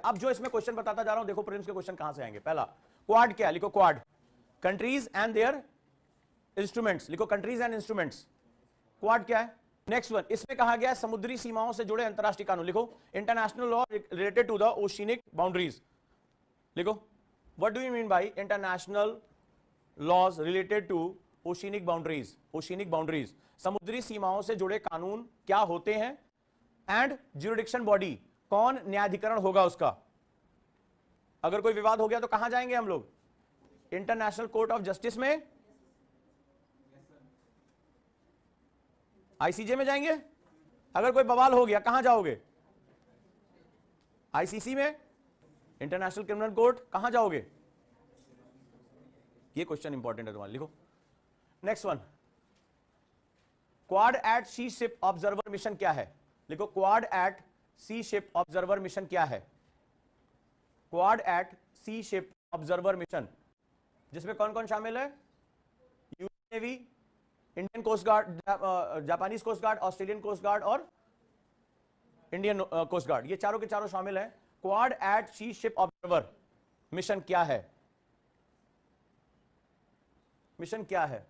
अब जो इसमें क्वेश्चन बताता जा रहा हूं, देखो प्रीलिम्स के क्वेश्चन कहां से आएंगे। पहला, क्वाड क्या है, लिखो Quad, countries and their instruments, लिखो कंट्रीज एंड इंस्ट्रूमेंट्स, क्वाड क्या है। नेक्स्ट वन, इसमें कहा गया है समुद्री सीमाओं से जुड़े अंतरराष्ट्रीय कानून, लिखो international law related to the oceanic boundaries, लिखो what do you mean by international laws related to oceanic boundaries, oceanic boundaries, समुद्री सीमाओं से जुड़े कानून क्या होते हैं, एंड ज्यूरिडिक्शन बॉडी, कौन न्यायाधिकरण होगा उसका, अगर कोई विवाद हो गया तो कहां जाएंगे हम लोग, इंटरनेशनल कोर्ट ऑफ जस्टिस में, आईसीजे में जाएंगे, अगर कोई बवाल हो गया कहां जाओगे, आईसीसी में, इंटरनेशनल क्रिमिनल कोर्ट, कहां जाओगे, ये क्वेश्चन इंपॉर्टेंट है तुम्हारे, लिखो। Next one, Quad at sea ship observer mission क्या है, लिखो Quad at sea ship observer mission क्या है, Quad at sea ship observer mission, जिसमें कौन कौन शामिल है, US Navy, Indian Coast Guard, Japanese Coast Guard, Australian Coast Guard और इंडियन कोस्ट गार्ड, ये चारों के चारों शामिल हैं। Quad at sea ship observer mission क्या है, मिशन क्या है।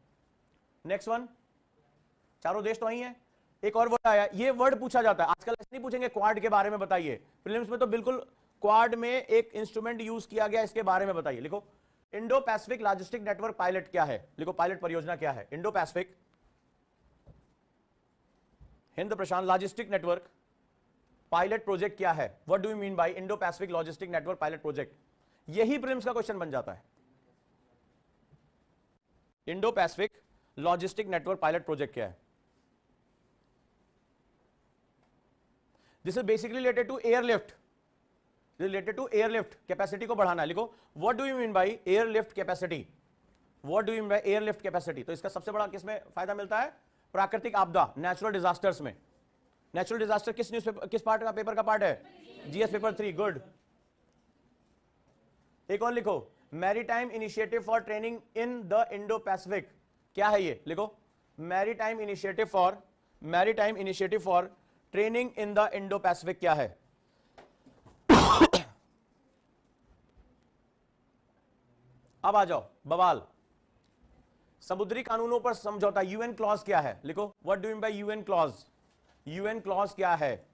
नेक्स्ट वन, चारों देश तो वही हैं। एक और वर्ड आया, ये वर्ड पूछा जाता है आजकल, ऐसे नहीं पूछेंगे क्वाड के बारे में बताइए, प्रीलिम्स में तो बिल्कुल क्वाड में एक इंस्ट्रूमेंट यूज किया गया, इसके बारे में बताइए, लिखो Indo Pacific logistic network pilot क्या है, लिखो पायलट परियोजना क्या है, इंडो पैसिफिक हिंद प्रशांत लॉजिस्टिक नेटवर्क पायलट प्रोजेक्ट क्या है, what do you mean by Indo Pacific logistic network pilot project, यही प्रीलिम्स का क्वेश्चन बन जाता है। Indo Pacific logistic network pilot project क्या है, this is basically related to airlift, related to airlift capacity को बढ़ाना है, लिखो what do you mean by airlift capacity, what do you mean by airlift capacity. तो इसका सबसे बड़ा किसमें फायदा मिलता है, प्राकृतिक आपदा, नेचुरल डिजास्टर्स में। नेचुरल डिजास्टर किस न्यूज पेपर, किस पार्ट का पेपर का पार्ट है, जीएस पेपर 3, गुड। एक और लिखो, maritime initiative for training in the Indo Pacific, क्या है ये, लिखो maritime initiative for training in the Indo Pacific क्या है। अब आ जाओ बवाल, समुद्री कानूनों पर समझौता, यूएन क्लॉज क्या है, लिखो what do you mean bye UN clause, UN clause क्या है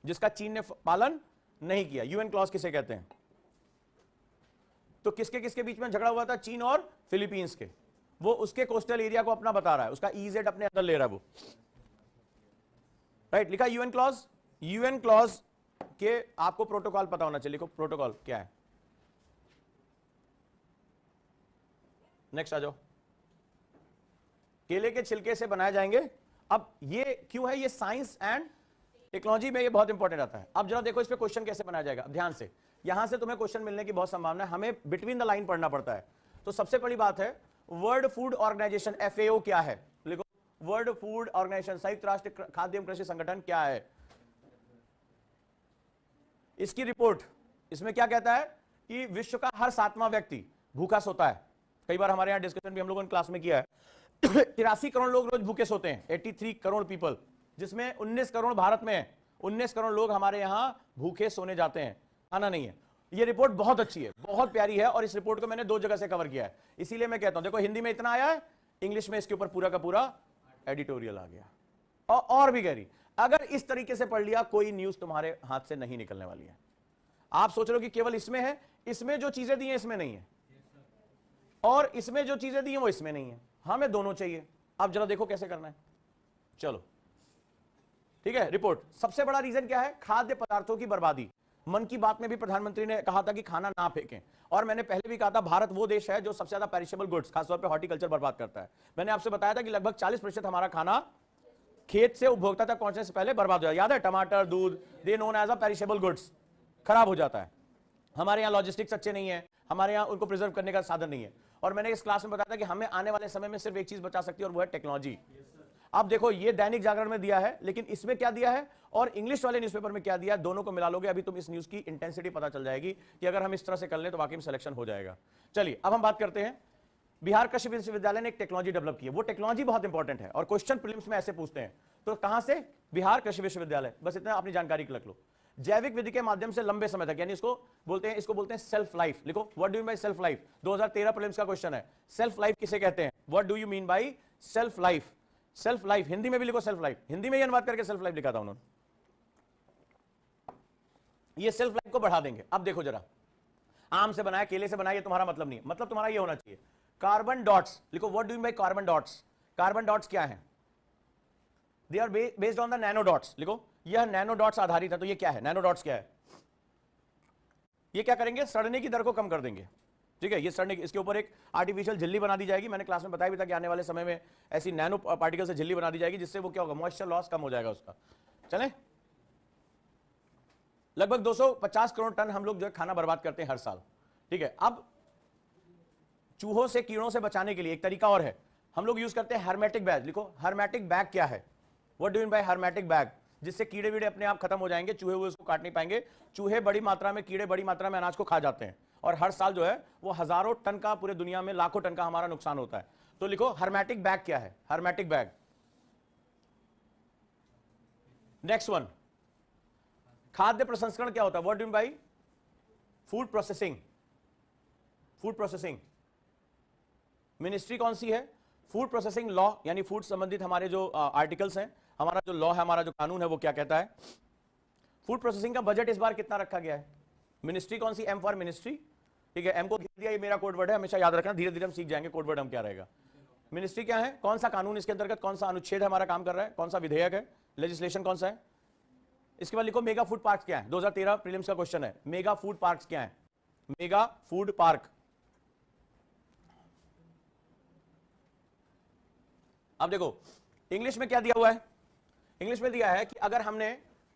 जिसका चीन ने पालन नहीं किया, यूएन क्लॉज किसे कहते हैं। तो किसके किसके बीच में झगड़ा हुआ था, चीन और फिलीपींस के, वो उसके कोस्टल एरिया को अपना बता रहा है, उसका ईजेड अपने अंदर ले रहा है वो, राइट, लिखा यूएन क्लॉज। यूएन क्लॉज के आपको प्रोटोकॉल पता होना चाहिए, लिखो प्रोटोकॉल क्या है। नेक्स्ट आ जाओ, केले के छिलके से बनाए जाएंगे, अब ये क्यों है, ये साइंस एंड टेक्नोलॉजी में ये बहुत इंपॉर्टेंट आता है। अब जरा देखो इस पे क्वेश्चन कैसे बनाया जाएगा, ध्यान से, यहां से तुम्हें क्वेश्चन मिलने की बहुत संभावना है, हमें बिटवीन द लाइन पढ़ना पड़ता है। तो सबसे बड़ी बात है, वर्ल्ड फूड ऑर्गेनाइजेशन FAO क्या है, लिखो वर्ल्ड फूड ऑर्गेनाइजेशन, संयुक्त राष्ट्र खाद्य एवं कृषि संगठन क्या है। इसकी रिपोर्ट, इसमें क्या कहता है कि विश्व का हर 7वां व्यक्ति भूखा सोता है। कई बार हमारे यहां डिस्कशन भी हम लोगों ने क्लास में किया है 83 करोड़ लोग रोज भूखे सोते हैं, 83 करोड़ पीपल, जिसमें 19 करोड़ भारत में है, 19 करोड़ लोग हमारे यहां भूखे सोने जाते हैं, खाना नहीं है। ये रिपोर्ट बहुत अच्छी है, बहुत प्यारी है, और इस रिपोर्ट को मैंने 2 जगह से कवर किया है, इसीलिए मैं कहता हूं, देखो हिंदी में इतना आया है, इंग्लिश में इसके ऊपर पूरा का पूरा एडिटोरियल आ गया, और भी गहरी। अगर इस तरीके से पढ़ लिया, कोई न्यूज तुम्हारे हाथ से नहीं निकलने वाली है। आप सोच रहे हो कि केवल इसमें है, इसमें जो चीजें दी हैं इसमें नहीं है, और इसमें जो चीजें दी हैं वो इसमें नहीं है, हमें दोनों चाहिए। अब जरा देखो कैसे करना है, चलो ठीक है। रिपोर्ट, सबसे बड़ा रीजन क्या है, खाद्य पदार्थों की बर्बादी। मन की बात में भी प्रधानमंत्री ने कहा था कि खाना ना फेंकें, और मैंने पहले भी कहा था भारत वो देश है जो सबसे ज्यादा पेरिशेबल गुड्स, खासतौर पे हॉर्टिकल्चर बर्बाद करता है। मैंने आपसे बताया था कि लगभग 40% हमारा खाना खेत से उपभोक्ता तक पहुंचने से पहले बर्बाद हो जाता है, याद है, टमाटर, दूध, they known as a perishable goods, खराब हो जाता है। हमारे यहाँ लॉजिस्टिक्स अच्छे नहीं है, हमारे यहाँ उनको प्रिजर्व करने का साधन नहीं है, और मैंने इस क्लास में बताया था कि हमें आने वाले समय में सिर्फ एक चीज बचा सकती है, और वो है टेक्नोलॉजी। अब देखो ये दैनिक जागरण में दिया है, लेकिन इसमें क्या दिया है और इंग्लिश वाले न्यूज़पेपर में क्या दिया है, दोनों को मिला लोगे, अभी तुम इस न्यूज की इंटेंसिटी पता चल जाएगी कि अगर हम इस तरह से कर लें तो वाकई में सिलेक्शन हो जाएगा। चलिए अब हम बात करते हैं, बिहार कृषि विश्वविद्यालय ने एक टेक्नोलॉजी डेवलप की है, वो टेक्नोलॉजी बहुत इंपॉर्टेंट है, और क्वेश्चन प्रीलिम्स में ऐसे पूछते हैं, तो कहां से, बिहार कृषि विश्वविद्यालय, बस इतना अपनी जानकारी रख लो। जैविक विधि के माध्यम से लंबे समय तक, यानी इसको बोलते हैं सेल्फ लाइफ। लिखो what do you mean by self life, 2013 prelims का क्वेश्चन है। सेल्फ लाइफ किसे कहते हैं, what do you mean by self life. Self life Hindi में भी लिखो, सेल्फ लाइफ हिंदी में ही अनुवाद करके सेल्फ लाइफ लिखा था उन्होंने। ये सेल्फ लाइफ को बढ़ा देंगे। अब देखो जरा, आम से बनाया, केले से बनाया, ये तुम्हारा मतलब नहीं है। मतलब तुम्हारा ये होना चाहिए कार्बन डॉट्स। लिखो what do you mean by carbon dots. Carbon dots क्या है, they are based on the nano dots. लिखो यह नैनो डॉट्स आधारित है। तो ये क्या है, नैनो डॉट्स क्या है, ये क्या करेंगे, सड़ने की दर को कम कर देंगे। ठीक है, ये सड़ने की, इसके ऊपर एक आर्टिफिशियल झिल्ली बना दी जाएगी। मैंने क्लास में बताया भी था कि आने वाले समय में ऐसी नैनो पार्टिकल से झिल्ली बना दी जाएगी, जिससे वो क्या होगा, मॉइस्चर लॉस कम हो जाएगा उसका। चलें, लगभग 250 करोड़ टन हम लोग जो है खाना बर्बाद करते हैं हर साल। ठीक है, अब चूहों से, कीड़ों से बचाने के लिए एक तरीका और है, हम लोग यूज करते हैं हर्मेटिक बैग। लिखो हर्मेटिक बैग क्या है, what do you mean bye hermetic bag, जिससे कीड़े वीड़े अपने आप खत्म हो जाएंगे, चूहे हुए उसको काट नहीं पाएंगे। चूहे बड़ी मात्रा में, कीड़े बड़ी मात्रा में अनाज को खा जाते हैं, और हर साल जो है वो हजारों टन का, पूरे दुनिया में लाखों टन का हमारा नुकसान होता है। तो लिखो हर्मेटिक बैग क्या है, हर्मेटिक बैग। नेक्स्ट वन, खाद्य प्रसंस्करण क्या होता है, what do you mean bye food processing. Food processing ministry कौन सी है, फूड प्रोसेसिंग लॉ, यानी फूड संबंधित हमारे जो आर्टिकल्स हैं, हमारा जो लॉ है, हमारा जो कानून है, वो क्या कहता है। फूड प्रोसेसिंग का बजट इस बार कितना रखा गया है, मिनिस्ट्री कौन सी, एम फॉर मिनिस्ट्री। ठीक है, एम को घेर दिया, ये मेरा कोड वर्ड है, हमेशा याद रखना, धीरे धीरे हम सीख जाएंगे कोड वर्ड हम क्या रहेगा। मिनिस्ट्री क्या है, कौन सा कानून इसके अंतर्गत, कौन सा अनुच्छेद हमारा काम कर रहा है, कौन सा विधेयक है, लेजिस्लेशन कौन सा है। इसके बाद लिखो मेगा फूड पार्क क्या है, 2013 प्रीलिम्स का क्वेश्चन है, मेगा फूड पार्क क्या है, मेगा फूड पार्क। अब देखो इंग्लिश में क्या दिया हुआ है, इंग्लिश में दिया है कि अगर हमने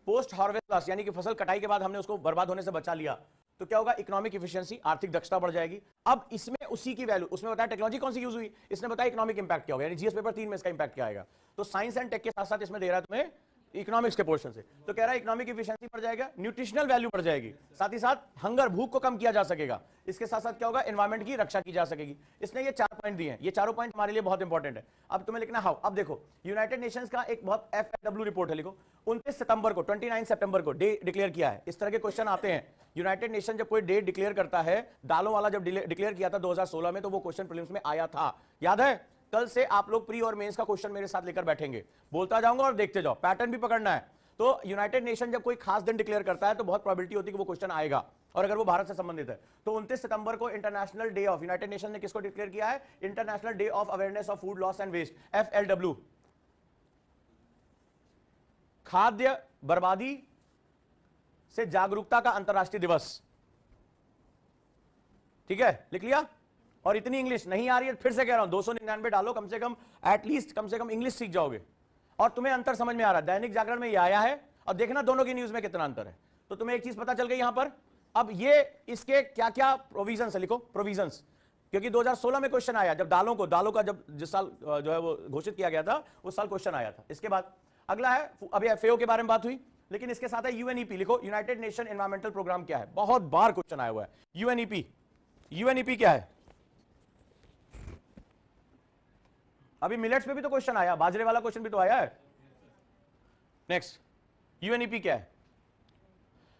पोस्ट हार्वेस्ट लॉस, यानी कि फसल कटाई के बाद हमने उसको बर्बाद होने से बचा लिया, तो क्या होगा, इकोनॉमिक एफिशिएंसी, आर्थिक दक्षता बढ़ जाएगी। अब इसमें उसी की वैल्यू, उसमें बताया टेक्नोलॉजी कौन सी यूज हुई, इसने बताया इकोनॉमिक इंपैक्ट क्या होगा, यानी जीएस पेपर 3 में इसका इंपैक्ट क्या आएगा। तो साइंस एंड टेक के साथ साथ इसमें दे रहा है तुम्हें इकोनॉमिक्स के पोर्शन से। तो कह रहा है इकोनॉमिक एफिशिएंसी बढ़ जाएगा, न्यूट्रिशनल वैल्यू बढ़ जाएगी, साथ ही साथ हंगर, भूख को कम किया जा सकेगा, इसके साथ साथ क्या होगा, एनवायरमेंट की रक्षा की जा सकेगी। इसने ये 4 पॉइंट दिए हैं, ये चारों पॉइंट हमारे लिए बहुत इंपॉर्टेंट है। अब तुम्हें लिखना हाउ। अब देखो यूनाइटेड नेशंस का एक बहुत FAW रिपोर्ट है, लिखो 29 सितंबर को, 29 सितंबर को डे डिक्लेयर किया है। इस तरह के क्वेश्चन आते हैं, यूनाइटेड नेशन जब कोई डे डिक्लेयर करता है, दालों वाला जब डिक्लेयर किया था 2016 में, तो वो क्वेश्चन प्रीलिम्स में आया था, याद है। कल से आप लोग प्री और मेंस का क्वेश्चन मेरे साथ लेकर बैठेंगे, बोलता जाऊंगा और देखते जाओ, पैटर्न भी पकड़ना है। तो यूनाइटेड नेशन जब कोई खास दिन डिक्लेयर करता है, तो बहुत प्रोबेबिलिटी होती है कि वो क्वेश्चन आएगा, और अगर वो भारत से संबंधित है। तो 29 सितंबर को international day of, United Nation ने किसको डिक्लेयर किया है, international day of awareness of food loss and waste, FLW, खाद्य बर्बादी से जागरूकता का अंतरराष्ट्रीय दिवस। ठीक है, लिख लिया। और इतनी इंग्लिश नहीं आ रही है, फिर से कह रहा हूं 299 डालो, कम से कम एटलीस्ट, कम से कम इंग्लिश सीख जाओगे, और तुम्हें अंतर समझ में आ रहा है। दैनिक जागरण में ये आया है, और देखना दोनों की न्यूज में कितना अंतर है, तो तुम्हें एक चीज पता चल गई यहां पर। अब ये इसके क्या क्या प्रोविजंस है, लिखो प्रोविजंस, क्योंकि 2016 में क्वेश्चन आया, जब दालों का जब जिस साल जो है वो घोषित किया गया था, उस साल क्वेश्चन आया था। इसके बाद अगला है, अभी FAO के बारे में बात हुई, लेकिन इसके साथ है UNEP। लिखो यूनाइटेड नेशन एनवायरमेंटल प्रोग्राम क्या है, बहुत बार क्वेश्चन आया हुआ है। UNEP क्या है, अभी मिलेट्स पे भी तो क्वेश्चन आया, बाजरे वाला क्वेश्चन भी तो आया है। नेक्स्ट, UNEP क्या है,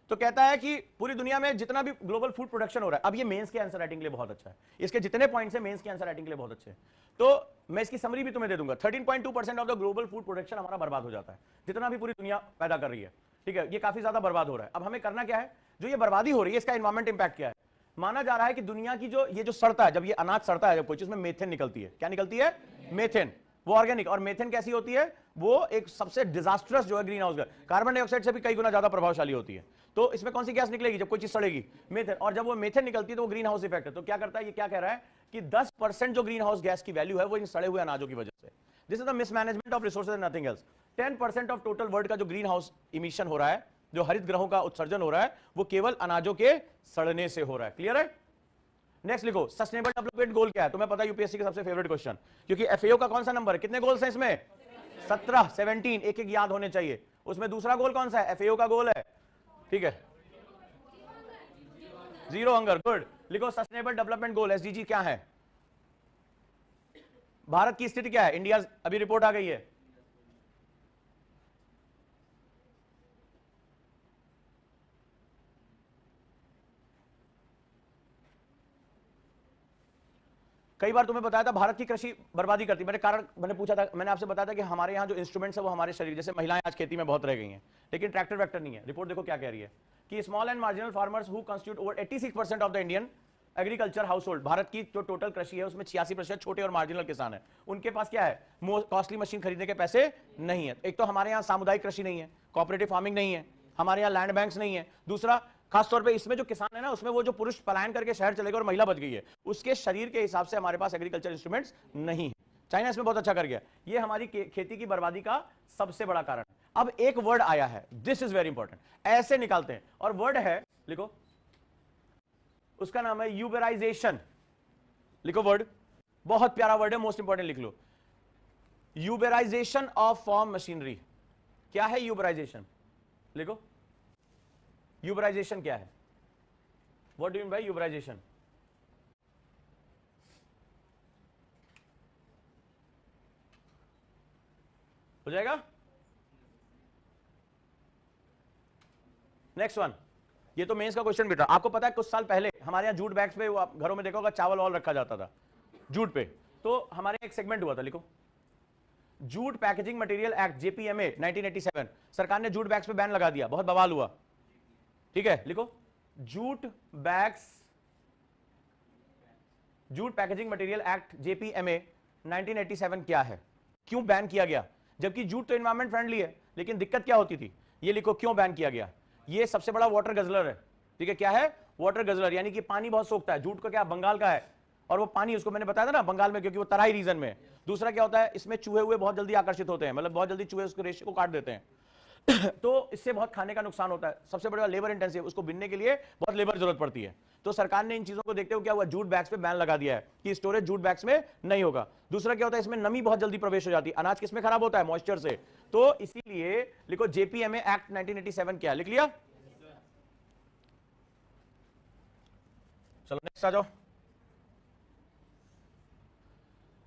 तो कहता है कि पूरी दुनिया में जितना भी ग्लोबल फूड प्रोडक्शन हो रहा है, अब ये मेंस के आंसर राइटिंग के लिए बहुत अच्छा है, इसके जितने पॉइंट्स हैं मेंस के आंसर राइटिंग के लिए बहुत अच्छे हैं। तो मैं इसकी समरी भी तुम्हें दे दूंगा। 13.2% of the global food production हमारा बर्बाद हो जाता है, जितना भी पूरी दुनिया पैदा कर रही है। ठीक है, ये काफी ज्यादा बर्बाद हो रहा है। अब हमें करना क्या है, जो ये बर्बादी हो रही है, इसका एनवायरमेंट इंपैक्ट क्या है। माना जा रहा है कि दुनिया की जो ये जो सड़ता है, जब ये अनाज सड़ता है, जब कोई चीज में मेथेन निकलती है, क्या निकलती है, मेथेन, वो ऑर्गेनिक। और मेथेन कैसी होती है, वो एक सबसे डिजास्टरस जो है green house gas, carbon dioxide से भी कई गुना ज्यादा प्रभावशाली होती है। तो इसमें कौन सी गैस निकलेगी जब कोई चीज सड़ेगी, मेथेन। और जब वो मेथेन निकलती है तो वो ग्रीन हाउस इफेक्ट है। तो क्या करता है, ये क्या कह रहा है कि 10% जो ग्रीन हाउस गैस की वैल्यू है वो इन सड़े हुए अनाजों की वजह से। This is the mismanagement of resources and nothing else. 10% of total world का जो ग्रीन हाउस इमिशन हो रहा है, जो हरित ग्रहों का उत्सर्जन हो रहा है, वो केवल अनाजों के सड़ने से हो रहा है। क्लियर है। नेक्स्ट लिखो, सस्टेनेबल डेवलपमेंट गोल क्या है। तुम्हें पता है यूपीएससी का सबसे फेवरेट क्वेश्चन, क्योंकि FAO का कौन सा नंबर है, कितने गोल्स हैं इसमें, 17 एक एक याद होने चाहिए। उसमें दूसरा गोल कौन सा है, FAO का गोल है, ठीक है, जीरो हंगर। गुड, लिखो सस्टेनेबल डेवलपमेंट गोल SDG क्या है। भारत की स्थिति क्या है, इंडिया, अभी रिपोर्ट आ गई है, कई बार तुम्हें बताया था भारत की कृषि बर्बादी करती, मैंने पूछा था, मैंने आपसे बताया था कि हमारे यहाँ जो इंस्ट्रूमेंट्स है वो हमारे शरीर, जैसे महिलाएं आज खेती में बहुत रह गई हैं, लेकिन ट्रैक्टर वैक्टर नहीं है। रिपोर्ट देखो क्या कह रही है कि small and marginal farmers who constitute over 86% of the Indian agriculture house hold, Bharat की जो टोटल कृषि है उसमें 86% छोटे और मार्जिनल किसान है, उनके पास क्या है, कॉस्टली मशीन खरीदने के पैसे नहीं है। एक तो हमारे यहाँ सामुदायिक कृषि नहीं है, कोऑपरेटिव फार्मिंग नहीं है, हमारे यहाँ लैंड बैंक्स नहीं है। दूसरा, खासतौर पे इसमें जो किसान है ना, उसमें वो जो पुरुष पलायन करके शहर चले गए और महिला बच गई है, उसके शरीर के हिसाब से हमारे पास एग्रीकल्चर इंस्ट्रूमेंट्स नहीं है। चाइना इसमें बहुत अच्छा कर गया, ये हमारी खेती की बर्बादी का सबसे बड़ा कारण। अब एक वर्ड आया है, दिस इज वेरी इंपॉर्टेंट, ऐसे निकालते हैं, और वर्ड है, लिखो, उसका नाम है यूबराइजेशन। लिखो वर्ड, बहुत प्यारा वर्ड है, मोस्ट इंपॉर्टेंट लिख लो, यूबराइजेशन ऑफ फार्म मशीनरी। क्या है यूबराइजेशन? लिखो, यूबराइजेशन क्या है? What do you mean by uberisation? हो जाएगा? नेक्स्ट वन, ये तो मेंस का क्वेश्चन भी था। आपको पता है कुछ साल पहले हमारे यहाँ जूट बैग्स पे, वो आप घरों में देखा होगा, चावल वावल रखा जाता था जूट पे, तो हमारे एक सेगमेंट हुआ था, लिखो, jute packaging material act JPMA 1987, सरकार ने जूट बैग्स पे बैन लगा दिया, बहुत बवाल हुआ, ठीक है। लिखो, jute bags, jute packaging material act JPMA 1987 क्या है, क्यों बैन किया गया? जबकि जूट तो एनवायरमेंट फ्रेंडली है, लेकिन दिक्कत क्या होती थी, ये लिखो, क्यों बैन किया गया? ये सबसे बड़ा वाटर गजलर है, ठीक है। क्या है? वाटर गजलर, यानी कि पानी बहुत सोखता है। जूट का क्या, बंगाल का है, और वो पानी, उसको मैंने बताया था ना, बंगाल में, क्योंकि वो तराई रीजन में है। दूसरा क्या होता है, इसमें चूहे हुए बहुत जल्दी आकर्षित होते हैं, मतलब बहुत जल्दी चूहे उसको रेशे को काट देते हैं तो इससे बहुत खाने का नुकसान होता है। सबसे बड़ा लेबर इंटेंसिव, उसको बिनने के लिए बहुत लेबर जरूरत पड़ती है। तो सरकार ने इन चीजों को देखते हुए क्या हुआ, जूट बैग्स पे बैन लगा दिया है कि स्टोरेज जूट बैग्स में नहीं होगा। दूसरा क्या होता है, इसमें नमी बहुत जल्दी प्रवेश हो जाती है, अनाज किसमें खराब होता है, मॉइस्चर से। तो इसीलिए लिखो, जेपीएमए एक्ट 1987 क्या, लिख लिया? चलो नेक्स्ट आ जाओ।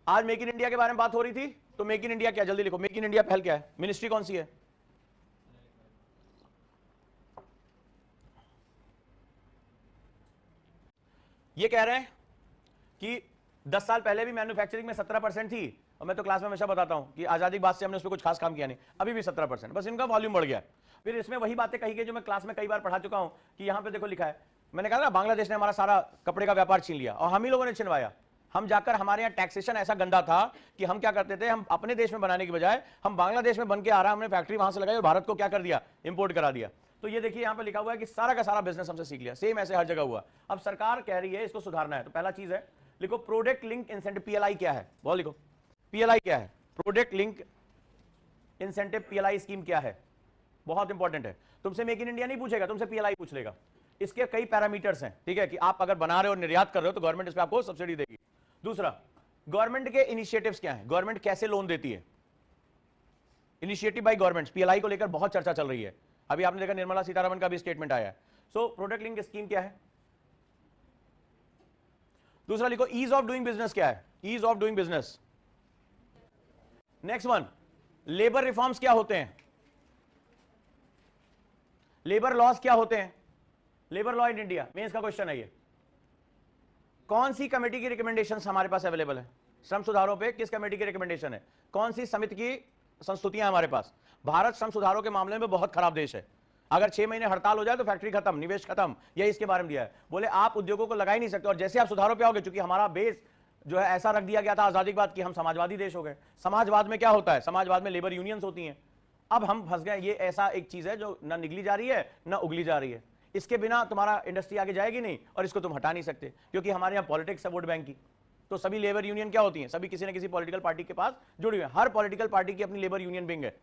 आज मेक इन इंडिया के बारे में बात हो रही थी, तो मेक इन इंडिया क्या, जल्दी लिखो, मेक इन इंडिया पहल क्या है, मिनिस्ट्री कौन सी है? ये कह रहे हैं कि 10 साल पहले भी मैन्युफैक्चरिंग में 17% थी, और मैं तो क्लास में हमेशा बताता हूं कि आजादी के बाद से हमने उस पर कुछ खास काम किया नहीं, अभी भी 17%, बस इनका वॉल्यूम बढ़ गया। फिर इसमें वही बातें कही गई जो मैं क्लास में कई बार पढ़ा चुका हूं, कि यहां पे देखो लिखा है, मैंने कहा ना, बांग्लादेश ने हमारा सारा कपड़े का व्यापार छीन लिया, और हम ही लोगों ने छिनवाया। हम जाकर, हमारे यहाँ टैक्सेशन ऐसा गंदा था कि हम क्या करते थे, हम अपने देश में बनाने की बजाय हम बांग्लादेश में बन के आ रहा, हमने फैक्ट्री वहां से लगाई और भारत को क्या कर दिया, इंपोर्ट करा दिया। तो ये देखिए, यहां पे लिखा हुआ है कि सारा का सारा बिजनेस हमसे सीख लिया। सेम ऐसे हर जगह हुआ। अब सरकार कह रही है इसको सुधारना है, तो पहला चीज है, लिखो, प्रोडक्ट लिंक इंसेंटिव, पीएलआई क्या है, बहुत लिखो, पीएलआई क्या है, product link incentive PLI scheme क्या है, बहुत इंपॉर्टेंट है। तुमसे मेक इन इंडिया नहीं पूछेगा, तुमसे पीएलआई पूछ लेगा। इसके कई पैरामीटर्स हैं, ठीक है, कि आप अगर बना रहे हो और निर्यात कर रहे हो तो गवर्नमेंट इस पे आपको सब्सिडी देगी। दूसरा, गवर्नमेंट के इनिशिएटिव्स क्या हैं, गवर्नमेंट कैसे लोन देती है, इनिशिएटिव बाय गवर्नमेंट, पीएलआई को लेकर बहुत चर्चा चल रही है। अभी आपने देखा निर्मला सीतारमण का भी स्टेटमेंट आया है। सो प्रोडक्ट लिंक स्कीम क्या है? दूसरा लिखो, ईज ऑफ डूइंग बिजनेस क्या है, ease of doing business. Next one, labour reforms क्या होते हैं, लेबर लॉज क्या होते हैं, labour law in India, mains का क्वेश्चन है ये। कौन सी कमेटी की रिकमेंडेशंस हमारे पास अवेलेबल है, श्रम सुधारों पे किस कमेटी की रिकमेंडेशन है, कौन सी समिति की संस्तुतियां हमारे पास? भारत श्रम सुधारों के मामले में बहुत खराब देश है। अगर 6 महीने हड़ताल हो जाए तो फैक्ट्री खत्म, निवेश खत्म, यही इसके बारे में दिया है। बोले आप उद्योगों को लगा ही नहीं सकते, और जैसे आप सुधारों पे आओगे, चूंकि हमारा बेस जो है ऐसा रख दिया गया था आजादी के बाद कि हम समाजवादी देश हो गए। समाजवाद में क्या होता है, समाजवाद में लेबर यूनियंस होती हैं। अब हम फंस गए, ये ऐसा एक चीज है जो ना निगली जा रही है ना उगली जा रही है। इसके बिना तुम्हारा इंडस्ट्री आगे जाएगी नहीं, और इसको तुम हटा नहीं सकते, क्योंकि हमारे यहाँ पॉलिटिक्स है वोट बैंक की। तो सभी लेबर यूनियन क्या होती हैं, सभी किसी न किसी पॉलिटिकल पार्टी के पास जुड़ी हुई है। हर पॉलिटिकल पार्टी की अपनी लेबर यूनियन विंग है।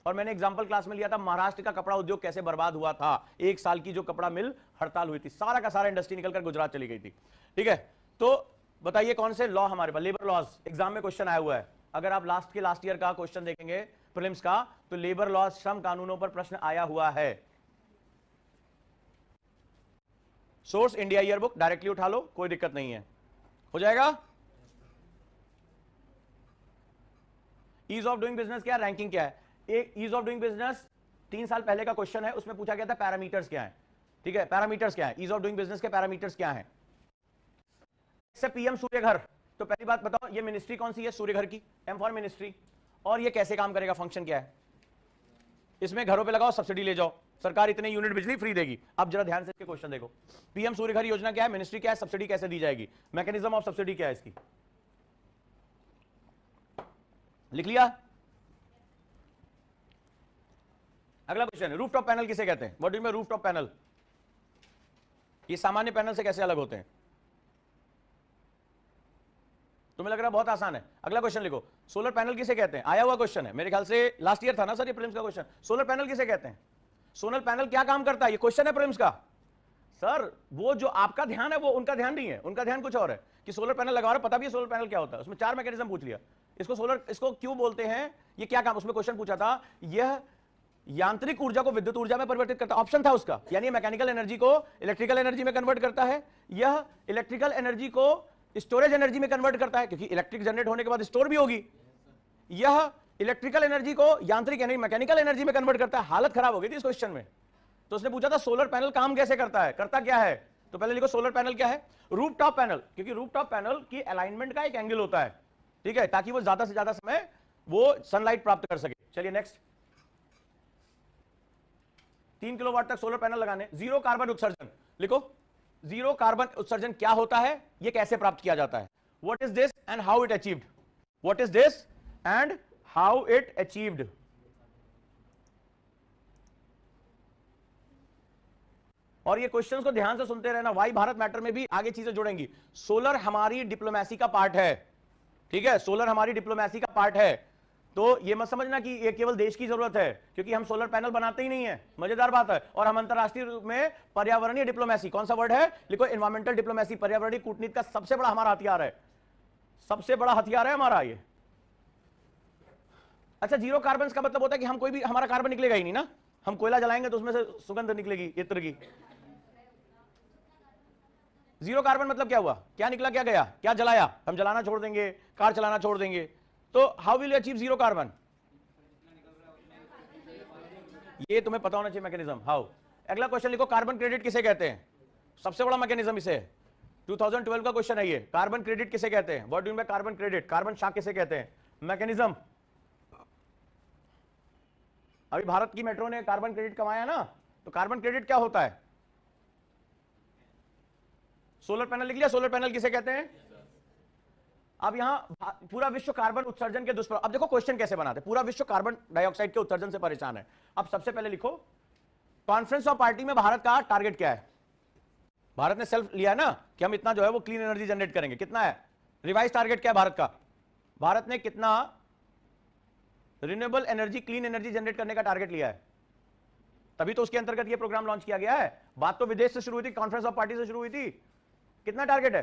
और मैंने एग्जांपल क्लास में लिया था, महाराष्ट्र का कपड़ा उद्योग कैसे बर्बाद हुआ था। 1 साल की जो कपड़ा मिल हड़ताल हुई थी, सारा का सारा इंडस्ट्री निकलकर गुजरात चली गई थी, ठीक है। तो बताइए कौन से लॉ हमारे पास, लेबर लॉज, एग्जाम में क्वेश्चन आया हुआ है। अगर आप लास्ट ईयर का क्वेश्चन देखेंगे प्रीलिम्स का, तो लेबर लॉज, श्रम कानूनों पर प्रश्न आया हुआ है। Source India year book, directly उठा लो, कोई दिक्कत नहीं है, हो जाएगा। ईज ऑफ डूइंग बिजनेस क्या है, रैंकिंग क्या है। एक ईज ऑफ डूइंग बिजनेस 3 साल पहले का क्वेश्चन है, उसमें पूछा गया था पैरामीटर्स क्या है, ठीक है। पैरामीटर्स क्या है, ईज ऑफ डूइंग बिजनेस के पैरामीटर्स क्या है। से पीएम सूर्य घर, तो पहली बात बताओ, ये मिनिस्ट्री कौन सी है? सूर्य घर की, एम फॉर मिनिस्ट्री। और ये कैसे काम करेगा, फंक्शन क्या है? इसमें घरों पे लगाओ, सब्सिडी ले जाओ, सरकार इतने यूनिट बिजली फ्री देगी। अब जरा ध्यान से इसके क्वेश्चन देखो, पीएम सूर्य घर योजना क्या है, मिनिस्ट्री क्या है, सब्सिडी कैसे दी जाएगी, मैकेनिज्म ऑफ सब्सिडी क्या है इसकी, लिख लिया? अगला क्वेश्चन, रूफटॉप पैनल किसे कहते हैं? What do you mean rooftop panel? ये सामान्य पैनल से कैसे अलग होते हैं? तुम्हें लग रहा है बहुत आसान है। अगला क्वेश्चन लिखो, सोलर पैनल किसे कहते हैं? आया हुआ क्वेश्चन है, मेरे ख्याल से लास्ट ईयर था ना सर ये प्रीलिम्स का क्वेश्चन। सोलर पैनल किसे कहते हैं? सोलर पैनल क्या काम करता है? ये क्वेश्चन है प्रीलिम्स का सर। वो जो आपका ध्यान है वो उनका ध्यान नहीं है, उनका ध्यान कुछ और है कि सोलर पैनल लगा रहा है, पता भी है सोलर पैनल क्या होता है। उसमें 4 मैकेनिज्म पूछ लिया, इसको सोलर, इसको क्यों बोलते हैं, ये क्या काम, उसमें क्वेश्चन पूछा था, यह यांत्रिक ऊर्जा को विद्युत ऊर्जा में परिवर्तित करता, ऑप्शन था उसका, यानी मैकेनिकल एनर्जी को इलेक्ट्रिकल एनर्जी में कन्वर्ट करता है, यह इलेक्ट्रिकल एनर्जी को स्टोरेज एनर्जी में कन्वर्ट करता है, क्योंकि इलेक्ट्रिक जनरेट होने के बाद स्टोर भी होगी, यह इलेक्ट्रिकल एनर्जी को यांत्रिक एनर्जी मैकेनिकल एनर्जी में कन्वर्ट करता है। हालत खराब हो गई थी इस क्वेश्चन में। तो उसने पूछा था सोलर पैनल काम कैसे करता है, करता क्या है? तो पहले लिखो सोलर पैनल क्या है, रूफटॉप पैनल, क्योंकि रूफटॉप पैनल की अलाइनमेंट का एक एंगल होता है, ठीक है, ताकि वो ज्यादा से ज्यादा समय वो सनलाइट प्राप्त कर सके। चलिए नेक्स्ट, 3 किलोवाट तक सोलर पैनल लगाने, जीरो कार्बन उत्सर्जन लिखो। जीरो कार्बन उत्सर्जन क्या होता है, यह कैसे प्राप्त किया जाता है? What is this and how it achieved? What is this and how it achieved? और ये क्वेश्चंस को ध्यान से सुनते रहना, वाई भारत मैटर में भी आगे चीजें जुड़ेंगी। सोलर हमारी डिप्लोमेसी का पार्ट है, ठीक है, सोलर हमारी डिप्लोमेसी का पार्ट है। तो ये मत समझना कि ये केवल देश की जरूरत है, क्योंकि हम सोलर पैनल बनाते ही नहीं है, मजेदार बात है। और हम अंतरराष्ट्रीय रूप में पर्यावरणीय डिप्लोमेसी, कौन सा वर्ड है लिखो, एनवायरमेंटल डिप्लोमेसी, पर्यावरणीय कूटनीति का सबसे बड़ा हमारा हथियार है, सबसे बड़ा हथियार है हमारा ये। अच्छा, जीरो कार्बन का मतलब होता है कि हम कोई भी, हमारा कार्बन निकलेगा ही नहीं ना, हम कोयला जलाएंगे तो उसमें से सुगंध निकलेगी इत्र की। जीरो कार्बन मतलब क्या हुआ, क्या निकला क्या गया, क्या जलाया, हम जलाना छोड़ देंगे, कार चलाना छोड़ देंगे, तो how will you achieve zero carbon? ये तुम्हें पता होना चाहिए मैकेनिज्म, हाउ। अगला क्वेश्चन लिखो, कार्बन क्रेडिट किसे कहते हैं? सबसे बड़ा मैकेनिज्म इसे, 2012 का क्वेश्चन है ये, कार्बन क्रेडिट किसे कहते हैं? What do you mean by carbon credit? Carbon शाक किसे कहते हैं? मैकेनिज्म। अभी भारत की मेट्रो ने कार्बन क्रेडिट कमाया ना, तो कार्बन क्रेडिट क्या होता है? सोलर पैनल लिख लिया, सोलर पैनल किसे कहते हैं? अब यहां पूरा विश्व कार्बन उत्सर्जन के दुष्प्रभाव, अब देखो क्वेश्चन कैसे बनाते हैं, पूरा विश्व कार्बन डाइऑक्साइड के उत्सर्जन से परेशान है। अब सबसे पहले लिखो, कॉन्फ्रेंस ऑफ पार्टी में भारत का टारगेट क्या है? भारत ने सेल्फ लिया ना कि हम इतना जो है वो क्लीन एनर्जी जनरेट करेंगे, कितना है? रिवाइज टारगेट क्या है भारत का? भारत ने कितना renewable energy, clean energy generate करने का टारगेट लिया है? तभी तो उसके अंतर्गत ये प्रोग्राम लॉन्च किया गया है। बात तो विदेश से शुरू हुई थी, कॉन्फ्रेंस ऑफ पार्टी से शुरू हुई थी। कितना टारगेट है?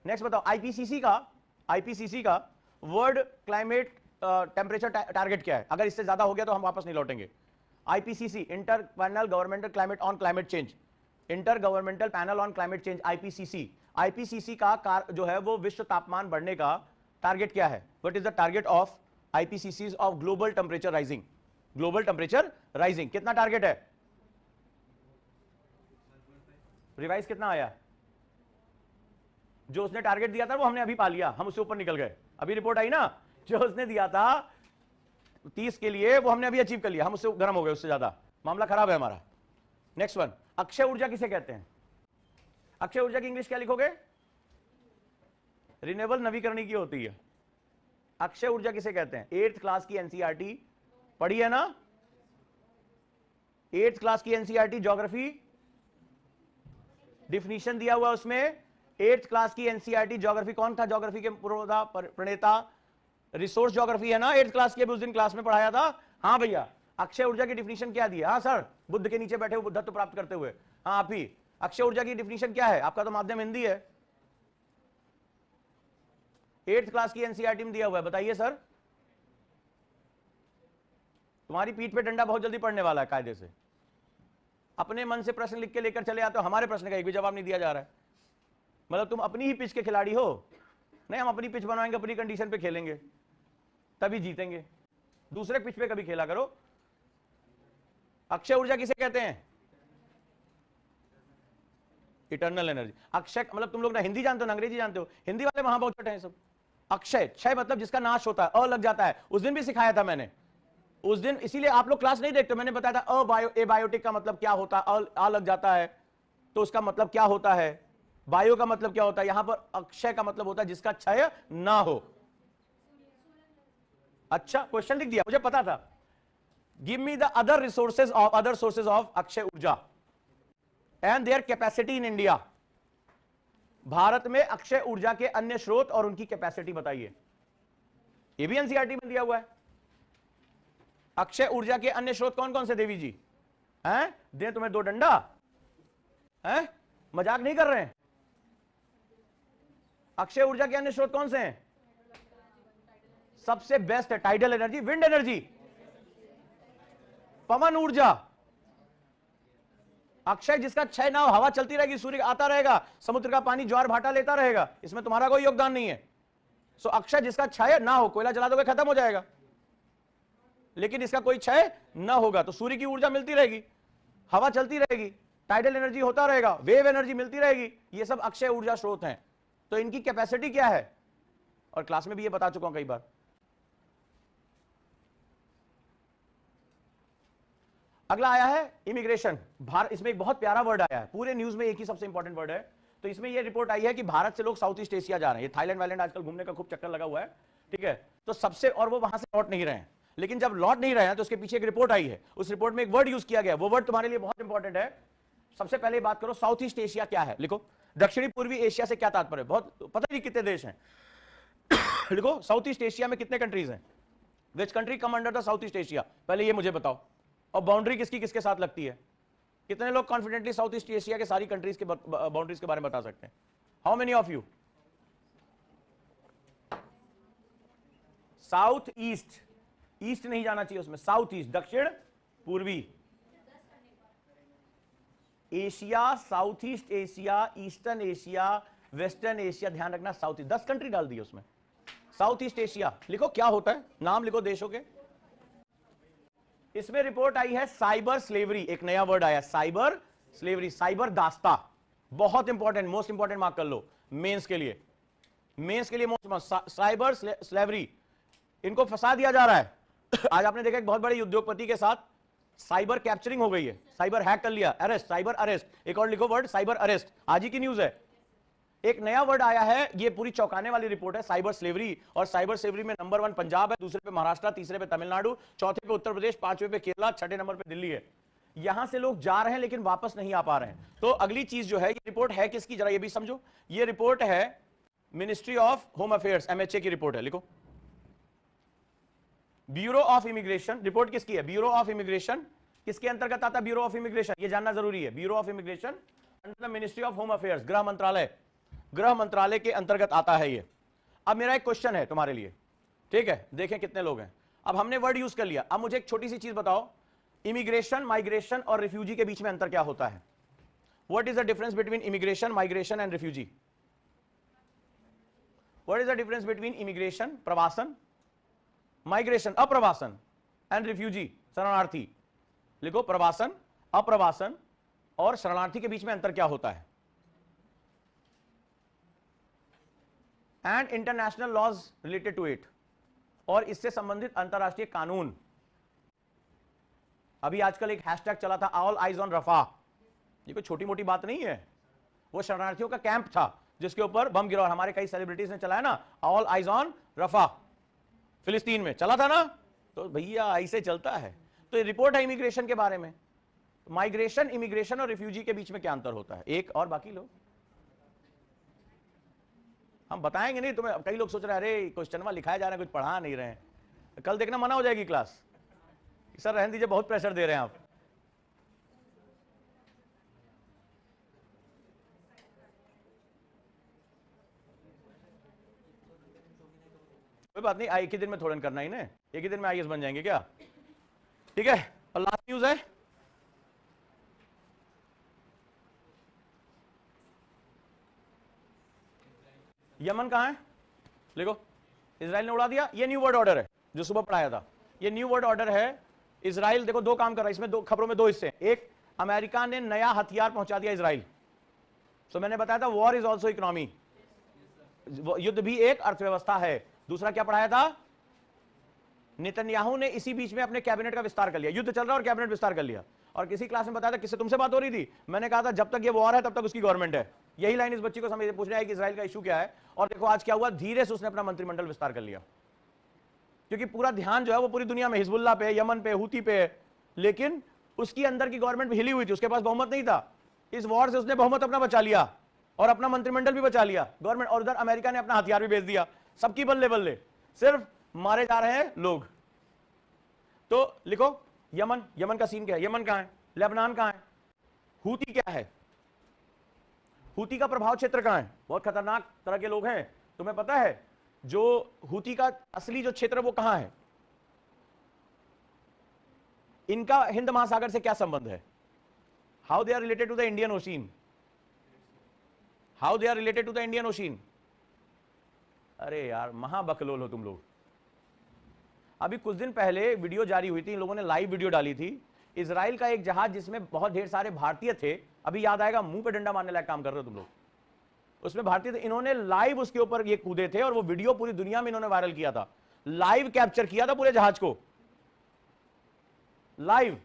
नेक्स्ट बताओ, आईपीसीसी का वर्ल्ड क्लाइमेट टेम्परेचर टारगेट क्या है? अगर इससे ज्यादा हो गया तो हम वापस नहीं लौटेंगे। IPCC, inter panel governmental climate on climate change, inter governmental panel on climate change, IPCC का जो है वो विश्व तापमान बढ़ने का टारगेट क्या है? What is the target of IPCC of global temperature rising? Global temperature rising कितना टारगेट है? रिवाइज कितना आया? जो उसने टारगेट दिया था वो हमने अभी पा लिया, हम उससे ऊपर निकल गए। अभी रिपोर्ट आई ना, जो उसने दिया था 30 के लिए वो हमने अभी अचीव कर लिया, हम उससे गर्म हो गए, उससे ज्यादा मामला खराब है हमारा। नेक्स्ट वन, अक्षय ऊर्जा किसे कहते हैं? अक्षय ऊर्जा की इंग्लिश क्या लिखोगे? रिन्यूएबल, नवीकरणीय की होती है। अक्षय ऊर्जा किसे कहते हैं? 8th क्लास की एनसीईआरटी पढ़ी है ना, 8th क्लास की एनसीईआरटी ज्योग्राफी, डिफिनीशन दिया हुआ उसमें। 8th क्लास की एनसीईआरटी ज्योग्राफी, कौन था ज्योग्राफी के प्रणेता? रिसोर्स ज्योग्राफी है ना 8th क्लास की, अभी उस दिन क्लास में पढ़ाया था। हाँ भैया, अक्षय ऊर्जा की डिफिनीशन क्या दी है? हाँ सर, बुद्ध के नीचे बैठे हुए बुद्धत्व प्राप्त करते हुए, हाँ आप ही। अक्षय ऊर्जा की डिफिनीशन क्या है? आपका तो माध्यम हिंदी है, 8th क्लास की एनसीईआरटी में दिया हुआ है, बताइए सर। तुम्हारी पीठ पे डंडा बहुत जल्दी पड़ने वाला है कायदे से। अपने मन से प्रश्न लिख के लेकर चले आते हो, हमारे प्रश्न का एक भी जवाब नहीं दिया जा रहा है। मतलब तुम अपनी ही पिच के खिलाड़ी हो। नहीं, हम अपनी पिच बनवाएंगे, अपनी कंडीशन पे खेलेंगे, तभी जीतेंगे। दूसरे पिच पे कभी खेला करो। अक्षय ऊर्जा किसे कहते हैं? Eternal energy. अक्षय मतलब तुम लोग ना हिंदी जानते हो ना अंग्रेजी जानते हो, हिंदी वाले वहां पहुंचते हैं सब। अक्षय, क्षय मतलब जिसका नाश होता है, अ लग जाता है, उस दिन भी सिखाया था मैंने उस दिन, इसीलिए आप लोग क्लास नहीं देखते, मैंने बताया था एबायोटिक का मतलब क्या होता है, आ लग जाता है तो उसका मतलब क्या होता है, बायो का मतलब क्या होता है, यहां पर अक्षय का मतलब होता है जिसका क्षय ना हो। अच्छा क्वेश्चन लिख दिया, मुझे पता था। Give me the other sources of अक्षय ऊर्जा and their capacity in India. Bharat में अक्षय ऊर्जा के अन्य स्रोत और उनकी कैपेसिटी बताइए। ये भी एनसीईआरटी में दिया हुआ है। अक्षय ऊर्जा के अन्य स्रोत कौन कौन से देवी जी हैं? दे तुम्हें दो डंडा हैं? मजाक नहीं कर रहे हैं। अक्षय ऊर्जा के अन्य स्रोत कौन से हैं? सबसे बेस्ट है टाइडल एनर्जी, विंड एनर्जी, पवन ऊर्जा। अक्षय जिसका क्षय ना हो, हवा चलती रहेगी, सूर्य आता रहेगा, समुद्र का पानी ज्वार भाटा लेता रहेगा, इसमें तुम्हारा कोई योगदान नहीं है। सो अक्षय जिसका क्षय ना हो, कोयला जला दोगे खत्म हो जाएगा, लेकिन इसका कोई क्षय ना होगा तो सूर्य की ऊर्जा मिलती रहेगी, हवा चलती रहेगी, टाइडल एनर्जी होता रहेगा, वेव एनर्जी मिलती रहेगी। ये सब अक्षय ऊर्जा स्रोत हैं। तो इनकी कैपेसिटी क्या है, और क्लास में भी ये बता चुका हूं कई बार। अगला आया है इमिग्रेशन। भारत, इसमें एक बहुत प्यारा वर्ड आया है, पूरे न्यूज में एक ही सबसे इंपॉर्टेंट वर्ड है। तो इसमें ये रिपोर्ट आई है कि भारत से लोग साउथ ईस्ट एशिया जा रहे हैं। ये थाईलैंड वाईलैंड आजकल घूमने का खूब चक्कर लगा हुआ है, ठीक है। तो सबसे, और वो वहां से लौट नहीं रहे हैं, लेकिन जब लौट नहीं रहे हैं तो उसके पीछे एक रिपोर्ट आई है। उस रिपोर्ट में एक वर्ड यूज किया गया, वो वर्ड तुम्हारे लिए बहुत इंपॉर्टेंट है। सबसे पहले बात करो साउथ ईस्ट एशिया क्या है, लिखो। दक्षिणी पूर्वी एशिया से क्या तात्पर्य, बहुत पता नहीं कितने देश हैं। लिखो साउथ ईस्ट एशिया में कितने कंट्रीज हैं, which country come under the south East Asia, पहले ये मुझे बताओ। और बाउंड्री किसकी किसके साथ लगती है? कितने लोग कॉन्फिडेंटली साउथ ईस्ट एशिया के सारी कंट्रीज के बाउंड्रीज के बारे में बता सकते हैं? How many of you? South east, east नहीं जाना चाहिए उसमें, साउथ ईस्ट, दक्षिण पूर्वी Asia, south East Asia, eastern Asia, western Asia, ध्यान रखना साउथ ईस्ट, 10 कंट्री डाल दी उसमें। साउथ ईस्ट एशिया लिखो, क्या होता है, नाम लिखो देशों के। इसमें रिपोर्ट आई है साइबर स्लेवरी, एक नया वर्ड आया, साइबर स्लेवरी, साइबर दास्ता, बहुत इंपॉर्टेंट, मोस्ट इंपॉर्टेंट मार्क कर लो मेंस के लिए, मेंस के लिए मोस्ट। साइबर स्लेवरी, इनको फंसा दिया जा रहा है। आज आपने देखा एक बहुत बड़े उद्योगपति के साथ साइबर कैप्चरिंग हो गई है, साइबर हैक कर लिया, अरेस्ट, साइबर अरेस्ट। एक और लिखो वर्ड, साइबर अरेस्ट, आज ही की न्यूज है। एक नया वर्ड आया है, ये पूरी चौंकाने वाली रिपोर्ट है, साइबर स्लेवरी। और साइबर स्लेवरी में नंबर 1 पंजाब है, दूसरे पे महाराष्ट्र, तीसरे पे तमिलनाडु, चौथे पे उत्तर प्रदेश, पांचवें पे केरला, छठे नंबर पे दिल्ली है। यहां से लोग जा रहे हैं लेकिन वापस नहीं आ पा रहे हैं। तो अगली चीज जो है, ये रिपोर्ट है किसकी, जरा ये भी समझो। ये रिपोर्ट है ministry of home affairs, MHA की रिपोर्ट है, लिखो। ब्यूरो ऑफ इमिग्रेशन, रिपोर्ट किसकी है? Bureau of immigration. किसके अंतर्गत आता है ब्यूरो ऑफ इमिग्रेशन, ये जानना जरूरी है। Bureau of immigration under the ministry of home affairs, गृह मंत्रालय, गृह मंत्रालय के अंतर्गत आता है ये। अब मेरा एक क्वेश्चन है तुम्हारे लिए, ठीक है, देखें कितने लोग हैं। अब हमने वर्ड यूज कर लिया, अब मुझे एक छोटी सी चीज बताओ, इमिग्रेशन, माइग्रेशन और रिफ्यूजी के बीच में अंतर क्या होता है? What is the difference between immigration, migration and refugee? What is the difference between immigration, प्रवासन, माइग्रेशन अप्रवासन, एंड रिफ्यूजी शरणार्थी? लिखो, प्रवासन, अप्रवासन और शरणार्थी के बीच में अंतर क्या होता है? And international laws related to it, और इससे संबंधित अंतरराष्ट्रीय कानून। अभी आजकल एक हैशटैग चला था, ऑल आइज ऑन रफा। ये कोई छोटी मोटी बात नहीं है, वो शरणार्थियों का कैंप था जिसके ऊपर बम गिरा, और हमारे कई सेलिब्रिटीज ने चलाया ना, ऑल आइज ऑन रफा, फिलिस्तीन में चला था ना। तो भैया ऐसे चलता है। तो ये रिपोर्ट है इमिग्रेशन के बारे में। माइग्रेशन, इमिग्रेशन और रिफ्यूजी के बीच में क्या अंतर होता है? एक और बाकी लोग हम बताएंगे नहीं तुम्हें। कई लोग सोच रहे हैं अरे क्वेश्चनवा लिखाया जा रहा है, कुछ पढ़ा नहीं रहे हैं, कल देखना मना हो जाएगी क्लास। सर रहने दीजिए, बहुत प्रेशर दे रहे हैं आप। कोई बात नहीं, एक ही दिन में थोड़ा करना ही ना, एक ही दिन में आईएएस बन जाएंगे क्या? ठीक है। और लास्ट न्यूज है, यमन कहां है? लिखो, इजराइल ने उड़ा दिया। ये न्यू वर्ल्ड ऑर्डर है जो सुबह पढ़ाया था, ये न्यू वर्ल्ड ऑर्डर है। इजराइल देखो दो काम कर रहा है इसमें, दो खबरों में दो हिस्से। एक, अमेरिका ने नया हथियार पहुंचा दिया इजराइल, सो मैंने बताया था वॉर इज ऑल्सो इकोनॉमी, युद्ध भी एक अर्थव्यवस्था है। दूसरा क्या पढ़ाया था, नेतन्याहू ने इसी बीच में अपने कैबिनेट का विस्तार कर लिया, युद्ध चल रहा और कैबिनेट विस्तार कर लिया। और किसी क्लास में बताया था, किससे तुमसे बात हो रही थी, मैंने कहा था जब तक ये वॉर है तब तक उसकी गवर्नमेंट है। यही लाइन इस बच्ची को समझ पूछ रहा है कि इजराइल का इशू क्या है। और देखो आज क्या हुआ, धीरे से उसने अपना मंत्रिमंडल विस्तार कर लिया, क्योंकि पूरा ध्यान जो है वो पूरी दुनिया में हिजबुल्लाह पे, यमन पे, हूती पे है, लेकिन उसकी अंदर की गवर्नमेंट हिली हुई थी, उसके पास बहुमत नहीं था। इस वॉर से उसने बहुमत अपना बचा लिया और अपना मंत्रिमंडल भी बचा लिया गवर्नमेंट, और उधर अमेरिका ने अपना हथियार भी भेज दिया, सबकी बल्ले बल्ले, सिर्फ मारे जा रहे हैं लोग। तो लिखो यमन, यमन का सीन क्या है, यमन कहां है, लेबनान कहां है, हूती क्या है, हूती का प्रभाव क्षेत्र कहां है, बहुत खतरनाक तरह के लोग हैं। तुम्हें पता है जो हूती का असली जो क्षेत्र वो कहां है, इनका हिंद महासागर से क्या संबंध है, how they are related to the Indian Ocean, how they are related to the Indian Ocean. अरे यार महाबकलोल हो तुम लोग। अभी कुछ दिन पहले वीडियो जारी हुई थी, इन लोगों ने लाइव वीडियो डाली थी, इजराइल का एक जहाज जिसमें बहुत ढेर सारे भारतीय थे, अभी याद आएगा, मुंह पे डंडा मारने लायक काम कर रहे हो तुम लोग, उसमें भारतीय थे, इन्होंने लाइव उसके ऊपर ये कूदे थे और वो वीडियो पूरी दुनिया में इन्होंने वायरल किया था, लाइव कैप्चर किया था पूरे जहाज को लाइव।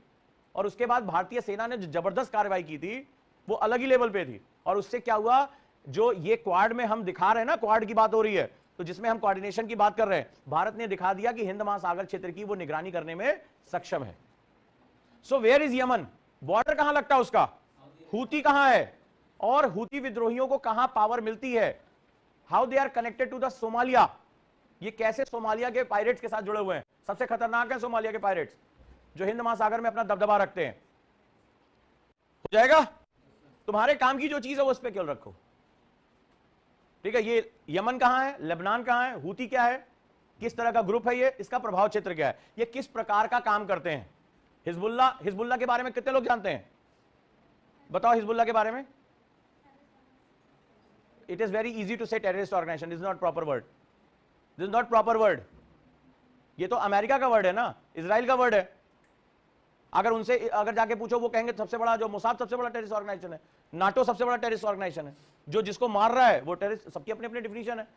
और उसके बाद भारतीय सेना ने जो जबरदस्त कार्रवाई की थी वो अलग ही लेवल पे थी। और उससे क्या हुआ, जो ये क्वाड में हम दिखा रहे हैं ना, क्वाड की बात हो रही है, तो जिसमें हम कोऑर्डिनेशन की बात कर रहे हैं, भारत ने दिखा दिया कि हिंद महासागर क्षेत्र की वो निगरानी करने में सक्षम है। So where is Yemen, border कहां लगता है उसका, हूती कहां है, और हूती विद्रोहियों को कहां पावर मिलती है, how they are connected to the Somalia, ये कैसे सोमालिया के पायरेट्स के साथ जुड़े हुए हैं, सबसे खतरनाक है सोमालिया के पायरेट्स जो हिंद महासागर में अपना दबदबा रखते हैं। हो जाएगा, तुम्हारे काम की जो चीज है वो उस पर केवल रखो, ठीक है। ये यमन कहां है, लेबनान कहां है, हूती क्या है, किस तरह का ग्रुप है ये, इसका प्रभाव क्षेत्र क्या है, ये किस प्रकार का काम करते हैं। हिजबुल्लाह के बारे में कितने लोग जानते हैं, बताओ हिजबुल्लाह के बारे में। It is very easy to say terrorist organisation, this is not proper word, this is not proper word. ये तो अमेरिका का वर्ड है ना, इजराइल का वर्ड है। अगर उनसे अगर जाके पूछो, वो कहेंगे सबसे बड़ा जो मोसाद सबसे बड़ा टेररिस्ट ऑर्गेनाइजेशन है, नाटो सबसे बड़ा टेररिस्ट ऑर्गेनाइजेशन है, जो जिसको मार रहा है वो टेररिस्ट, सबकी अपनी अपनी डिफिनीशन है।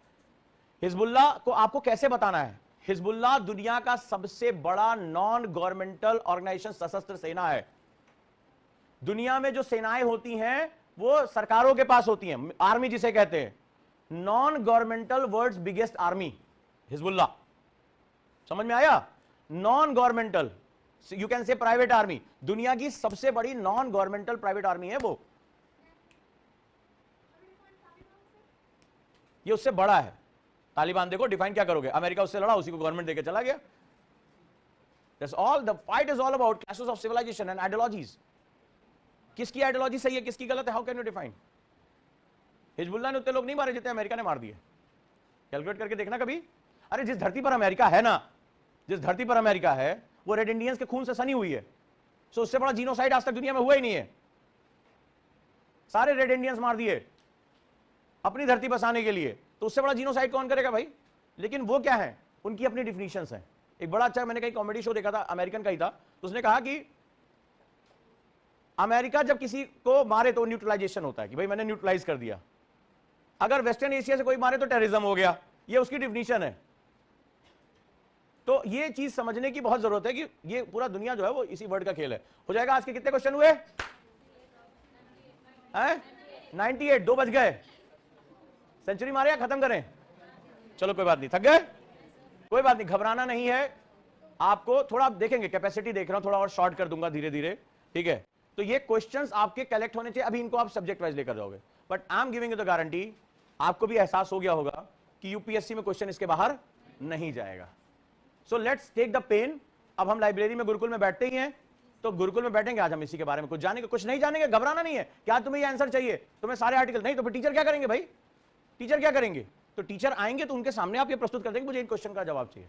हिजबुल्लाह को आपको कैसे बताना है, हिजबुल्लाह दुनिया का सबसे बड़ा नॉन गवर्नमेंटल ऑर्गेनाइजेशन, सशस्त्र सेना है। दुनिया में जो सेनाएं होती हैं वो सरकारों के पास होती हैं, आर्मी जिसे कहते हैं, non governmental world's biggest army Hezbollah, समझ में आया, non governmental, you can say private army, दुनिया की सबसे बड़ी नॉन गवर्नमेंटल प्राइवेट आर्मी है वो, ये उससे बड़ा है। तालिबान देखो डिफाइन क्या करोगे, अमेरिका उससे लड़ा, उसी को गवर्नमेंट देके चला गया। That's all, the fight is all about clashes of civilisation and ideologies. किसकी आइडियोलॉजी सही है, किसकी गलत है, how can you define. Hezbollah ने उतने लोग नहीं मारे जितने अमेरिका ने मार दिए, कैलकुलेट करके देखना कभी। अरे जिस धरती पर अमेरिका है ना, जिस धरती पर अमेरिका है वो रेड इंडियंस के खून से सनी हुई है, सो उससे बड़ा जीनोसाइड आज तक दुनिया में हुआ ही नहीं है। सारे रेड इंडियंस मार दिए अपनी धरती बसाने के लिए, तो उससे बड़ा जीनोसाइड कौन करेगा भाई। लेकिन वो क्या है, उनकी अपनी डिफिनीशंस हैं। एक बड़ा अच्छा मैंने कहीं कॉमेडी शो देखा था, अमेरिकन का ही था, तो उसने कहा कि अमेरिका जब किसी को मारे तो न्यूट्रलाइजेशन होता है कि भाई मैंने न्यूट्रलाइज कर दिया, अगर वेस्टर्न एशिया से कोई मारे तो टेररिज्म हो गया, ये उसकी डिफिनीशन है। तो ये चीज समझने की बहुत जरूरत है कि ये पूरा दुनिया जो है वो इसी वर्ड का खेल है। हो जाएगा। आज के कितने क्वेश्चन हुए हैं, 98, 2 बज गए, सेंचुरी मारे या खत्म करें, चलो कोई बात नहीं, थक गए, कोई बात नहीं, घबराना नहीं है। आपको थोड़ा देखेंगे, कैपेसिटी देख रहा हूं, थोड़ा और शॉर्ट कर दूंगा धीरे धीरे, ठीक है। तो ये क्वेश्चंस आपके कलेक्ट होने चाहिए, अभी इनको आप सब्जेक्ट वाइज लेकर जाओगे, but I am giving you the guarantee, आपको भी एहसास हो गया होगा कि यूपीएससी में क्वेश्चन इसके बाहर नहीं जाएगा। So let's take the pen. अब हम लाइब्रेरी में गुरुकुल में बैठते ही हैं, तो गुरुकुल में बैठेंगे, आज हम इसी के बारे में कुछ जानेंगे, कुछ नहीं जानेंगे, घबराना नहीं है। क्या तुम्हें ये आंसर चाहिए, तुम्हें सारे आर्टिकल नहीं, तो फिर टीचर क्या करेंगे भाई, टीचर क्या करेंगे, तो टीचर आएंगे तो उनके सामने आप ये प्रस्तुत कर देंगे, मुझे इन क्वेश्चन का जवाब चाहिए।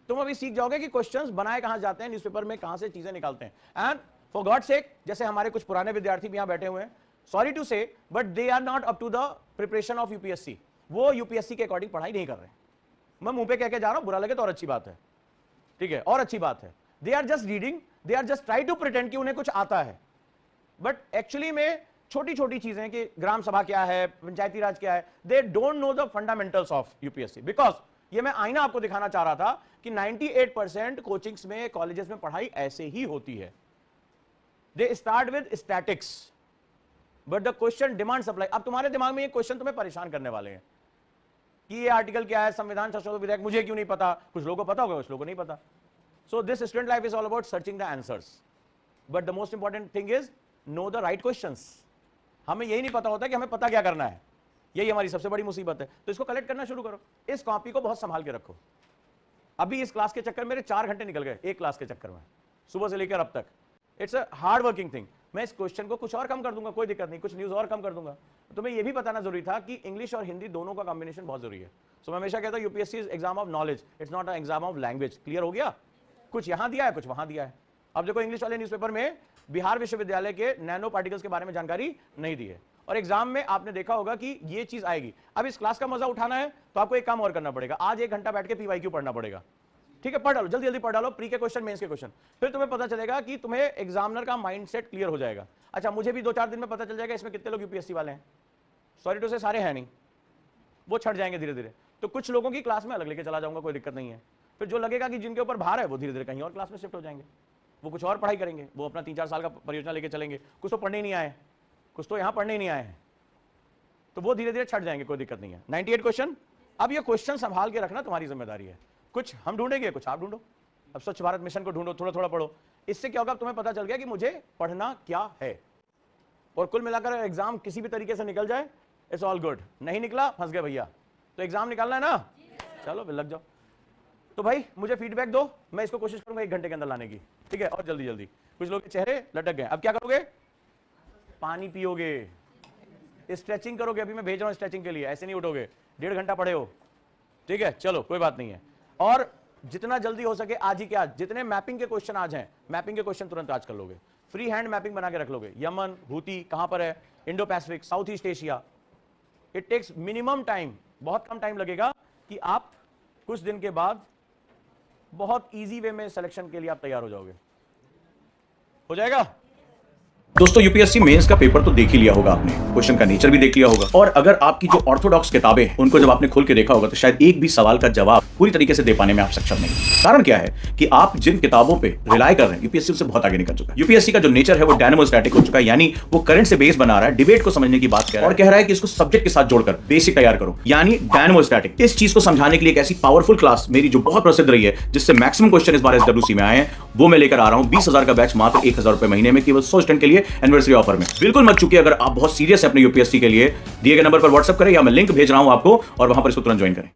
तुम अभी सीख जाओगे कि क्वेश्चंस बनाए कहां जाते हैं, न्यूज़पेपर में कहां से चीजें निकालते हैं। एंड फॉर गॉड सेक, जैसे हमारे कुछ पुराने विद्यार्थी भी यहां बैठे हुए हैं, sorry to say, but they are not up to the preparation of UPSC, वो यूपीएससी के अकॉर्डिंग पढ़ाई नहीं कर रहे। मैं मुंह पे कह के जा रहा हूं, बुरा लगे तो और अच्छी बात है, ठीक है, और अच्छी बात है। They are just reading, they are just try to pretend कि उन्हें कुछ आता है, बट एक्चुअली में छोटी छोटी चीजें कि ग्राम सभा क्या है, पंचायती राज क्या है, they don't know the fundamentals of UPSC. Because ये मैं आईना आपको दिखाना चाह रहा था कि 98% कोचिंग्स में, कॉलेजेस में पढ़ाई ऐसे ही होती है। They start with statics but the question demand supply. अब तुम्हारे दिमाग में ये क्वेश्चन तुम्हें परेशान करने वाले हैं कि ये आर्टिकल क्या है, संविधान संशोधन विधेयक मुझे क्यों नहीं पता। कुछ लोगों को पता होगा, कुछ लोगों को नहीं पता। So this student life is all about searching the answers, but the most important thing is know the right questions. हमें यही नहीं पता होता कि हमें पता क्या करना है, यही हमारी सबसे बड़ी मुसीबत है। तो इसको कलेक्ट करना शुरू करो, इस कॉपी को बहुत संभाल के रखो। अभी इस क्लास के चक्कर में मेरे 4 घंटे निकल गए, एक क्लास के चक्कर में, सुबह से लेकर अब तक। It's a hard working thing. मैं इस क्वेश्चन को कुछ और कम कर दूंगा, कोई दिक्कत नहीं, कुछ न्यूज और कम कर दूंगा। तुम्हें यह भी बताना जरूरी था कि इंग्लिश और हिंदी दोनों का कॉम्बिनेशन बहुत जरूरी है। सो मैं हमेशा कहता हूं UPSC is exam of knowledge, it's not an exam of language. Clear हो गया? कुछ यहां दिया है, कुछ वहां दिया है। अब देखो, इंग्लिश वाले न्यूज़पेपर में बिहार विश्वविद्यालय के नैनो पार्टिकल्स के बारे में जानकारी नहीं दी है, और एग्जाम में आपने देखा होगा कि ये चीज आएगी। अब इस क्लास का मजा उठाना है तो आपको एक काम और करना पड़ेगा, आज 1 घंटा बैठ के पीवाईक्यू पढ़ना पड़ेगा। ठीक है, पढ़ डालो, जल्दी जल्दी पढ़ डालो, प्री के क्वेश्चन, मेंस के क्वेश्चन। फिर तुम्हें पता चलेगा कि तुम्हें एग्जामिनर का माइंडसेट क्लियर हो जाएगा। अच्छा, मुझे भी 2-4 दिन में पता चल जाएगा इसमें कितने लोग यूपीएससी वाले हैं। सॉरी टू से, सारे हैं नहीं, वो छट जाएंगे धीरे धीरे। तो कुछ लोगों की क्लास में अलग लेके चला जाऊंगा, कोई दिक्कत नहीं है। फिर जो लगेगा कि जिनके ऊपर भार है वो धीरे धीरे कहीं और क्लास में शिफ्ट हो जाएंगे, वो कुछ और पढ़ाई करेंगे, वो अपना 3-4 साल का परियोजना लेके चलेंगे। कुछ तो पढ़ने ही नहीं आए, कुछ तो यहाँ पढ़ने ही नहीं आए हैं, तो वो धीरे धीरे छट जाएंगे, कोई दिक्कत नहीं है। 98 क्वेश्चन। अब ये क्वेश्चन संभाल के रखना तुम्हारी जिम्मेदारी है। कुछ हम ढूंढेंगे, कुछ आप ढूंढो। अब स्वच्छ भारत मिशन को ढूंढो, थोड़ा थोड़ा पढ़ो। इससे क्या होगा, तुम्हें पता चल गया कि मुझे पढ़ना क्या है। और कुल मिलाकर एग्जाम किसी भी तरीके से निकल जाए, इट्स ऑल गुड। नहीं निकला, फंस गए भैया। तो एग्जाम निकालना है ना, चलो फिर लग जाओ। तो भाई मुझे फीडबैक दो, मैं इसको कोशिश करूंगा 1 घंटे के अंदर लाने की, ठीक है? और जल्दी जल्दी। कुछ लोग के चेहरे लटक गए, अब क्या करोगे? पानी पियोगे, स्ट्रेचिंग करोगे। अभी मैं भेज रहा हूं स्ट्रेचिंग के लिए, ऐसे नहीं उठोगे, 1.5 घंटा पढ़े हो, ठीक है? चलो कोई बात नहीं है। और जितना जल्दी हो सके आज ही के आज, जितने मैपिंग के क्वेश्चन आज हैं, मैपिंग के क्वेश्चन तुरंत आज कर लोगे। फ्री हैंड मैपिंग बना के रख लोगे। यमन, हूती कहां पर है, Indo Pacific, South East Asia. It takes minimum time, बहुत कम टाइम लगेगा कि आप कुछ दिन के बाद बहुत इजी वे में सिलेक्शन के लिए आप तैयार हो जाओगे। हो जाएगा? दोस्तों, यूपीएससी मेंस का पेपर तो देख ही लिया होगा आपने, क्वेश्चन का नेचर भी देख लिया होगा, और अगर आपकी जो ऑर्थोडॉक्स किताबें हैं उनको जब आपने खोल के देखा होगा तो शायद एक भी सवाल का जवाब पूरी तरीके से दे पाने में आप सक्षम नहीं। कारण क्या है कि आप जिन किताबों पे रिलाय कर रहे हैं, यूपीएससी उससे बहुत आगे निकल चुका है। यूपीएससी का जो नेचर है वो डायनामोस्टैटिक हो चुका है, यानी वो करंट से बेस बना रहा है, डिबेट को समझने की बात कर रहा है, और कह रहा है कि इसको सब्जेक्ट के साथ जोड़कर बेसिक तैयार करो, यानी डायनामोस्टैटिक। इस चीज को समझाने के लिए एक ऐसी पावरफुल क्लास मेरी जो बहुत प्रसिद्ध रही है, जिससे मैक्सिमम क्वेश्चन इस बार एसडब्ल्यूसी में आए हैं, वो मैं लेकर आ रहा हूं। 20,000 का बैच मात्र 1,000 रुपए महीने में, केवल 100 स्टूडेंट के लिए एनिवर्सरी ऑफर में। बिल्कुल मत चूकिए। अगर आप बहुत सीरियस है अपने यूपीएससी के लिए, दिए गए नंबर पर व्हाट्सएप करें या मैं लिंक भेज रहा हूं आपको, और वहां पर इसको तुरंत ज्वाइन करें।